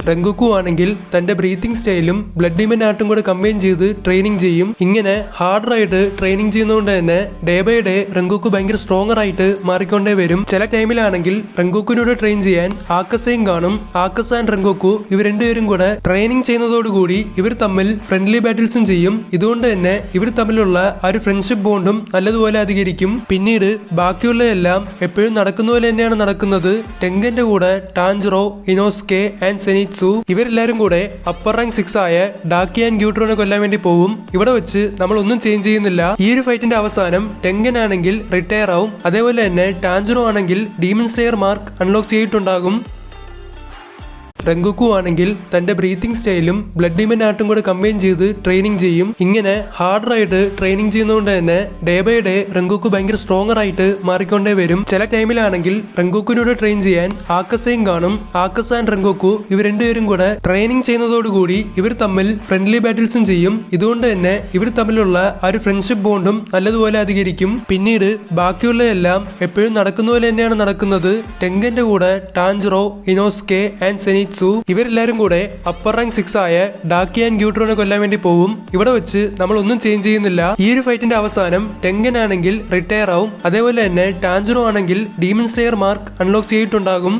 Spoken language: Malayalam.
റെങ്കുക്കു ആണെങ്കിൽ തന്റെ ബ്രീത്തിങ് സ്റ്റൈലും ബ്ലഡ് ഡീമൻ ആർട്ടും കൂടെ കമ്പൈൻ ചെയ്ത് ട്രെയിനിങ് ചെയ്യും. ഇങ്ങനെ ഹാർഡറായിട്ട് ട്രെയിനിങ് ചെയ്യുന്നതുകൊണ്ട് തന്നെ ഡേ ബൈ ഡേ റെങ്കുക്കു ഭയങ്കര സ്ട്രോങ്ങർ ആയിട്ട് മാറിക്കൊണ്ടേ വരും. ചില ടൈമിലാണെങ്കിൽ റെങ്കുക്കുവിനോട് ട്രെയിൻ ചെയ്യാൻ ആക്കസയും കാണും. ആക്കസ ആൻഡ് റെങ്കുക്കു ഇവർ രണ്ടുപേരും കൂടെ ട്രെയിനിങ് ചെയ്യുന്നതോടുകൂടി ഇവർ തമ്മിൽ ഫ്രണ്ട്ലി ബാറ്റിൽസും ചെയ്യും. ഇതുകൊണ്ട് തന്നെ ഇവർ തമ്മിലുള്ള ആ ഒരു ഫ്രണ്ട്ഷിപ്പ് ബോണ്ടും നല്ലതുപോലെ അധികരിക്കും. പിന്നീട് ബാക്കിയുള്ളതെല്ലാം എപ്പോഴും നടക്കുന്ന പോലെ തന്നെയാണ് നടക്കുന്നത്. ടെങ്കന്റെ കൂടെ ടാൻജിറോ, ഇനോസ്കെ ആൻഡ് സെനിറ്റ്സു ഇവരെല്ലാരും കൂടെ അപ്പർ റാങ്ക് 6 ആയ ഡാക്കി ആൻഡ് ഗ്യൂട്രോനെ കൊല്ലാൻ വേണ്ടി പോകും. ഇവിടെ വെച്ച് നമ്മൾ ഒന്നും ചേഞ്ച് ചെയ്യുന്നില്ല. ഈ ഒരു ഫൈറ്റിന്റെ അവസാനം ടെങ്കൻ ആണെങ്കിൽ റിട്ടയർ ആവും. അതേപോലെ തന്നെ ടാൻജിറോ ആണെങ്കിൽ ഡീമൺ സ്ലെയർ മാർക്ക് അൺലോക്ക് ചെയ്തിട്ടുണ്ടാകും. റെങ്കുക്കു ആണെങ്കിൽ തന്റെ ബ്രീത്തിങ് സ്റ്റൈലും ബ്ലഡ് ഡീമൻ ആർട്ടും കൂടെ കമ്പൈൻ ചെയ്ത് ട്രെയിനിങ് ചെയ്യും. ഇങ്ങനെ ഹാർഡറായിട്ട് ട്രെയിനിങ് ചെയ്യുന്നതുകൊണ്ട് തന്നെ ഡേ ബൈ ഡേ റെങ്കുക്കു ഭയങ്കര സ്ട്രോങ്ങർ ആയിട്ട് മാറിക്കൊണ്ടേ വരും. ചില ടൈമിലാണെങ്കിൽ റെങ്കുക്കുവിനോട് ട്രെയിൻ ചെയ്യാൻ ആക്കസയും കാണും. ആക്കസ ആൻഡ് റെങ്കുക്കു ഇവർ രണ്ടുപേരും കൂടെ ട്രെയിനിങ് ചെയ്യുന്നതോടുകൂടി ഇവർ തമ്മിൽ ഫ്രണ്ട്ലി ബാറ്റിൽസും ചെയ്യും. ഇതുകൊണ്ട് തന്നെ ഇവർ തമ്മിലുള്ള ആ ഒരു ഫ്രണ്ട്ഷിപ്പ് ബോണ്ടും നല്ലതുപോലെ അധികരിക്കും. പിന്നീട് ബാക്കിയുള്ളതെല്ലാം എപ്പോഴും നടക്കുന്ന പോലെ തന്നെയാണ് നടക്കുന്നത്. ടെങ്കന്റെ കൂടെ ടാൻജിറോ, ഇനോസ്കെ ആൻഡ് സെനിറ്റ്സു ഇവരെല്ലാരും കൂടെ അപ്പർ റാങ്ക് 6 ആയ ഡാക്കി ആൻഡ് ഗ്യൂട്രോനെ കൊല്ലാൻ വേണ്ടി പോകും. ഇവിടെ വെച്ച് നമ്മൾ ഒന്നും ചേഞ്ച് ചെയ്യുന്നില്ല. ഈ ഒരു ഫൈറ്റിന്റെ അവസാനം ടെങ്കൻ ആണെങ്കിൽ റിട്ടയർ ആവും. അതേപോലെ തന്നെ ടാൻജിറോ ആണെങ്കിൽ ഡീമൺ സ്ലെയർ മാർക്ക് അൺലോക്ക് ചെയ്തിട്ടുണ്ടാകും.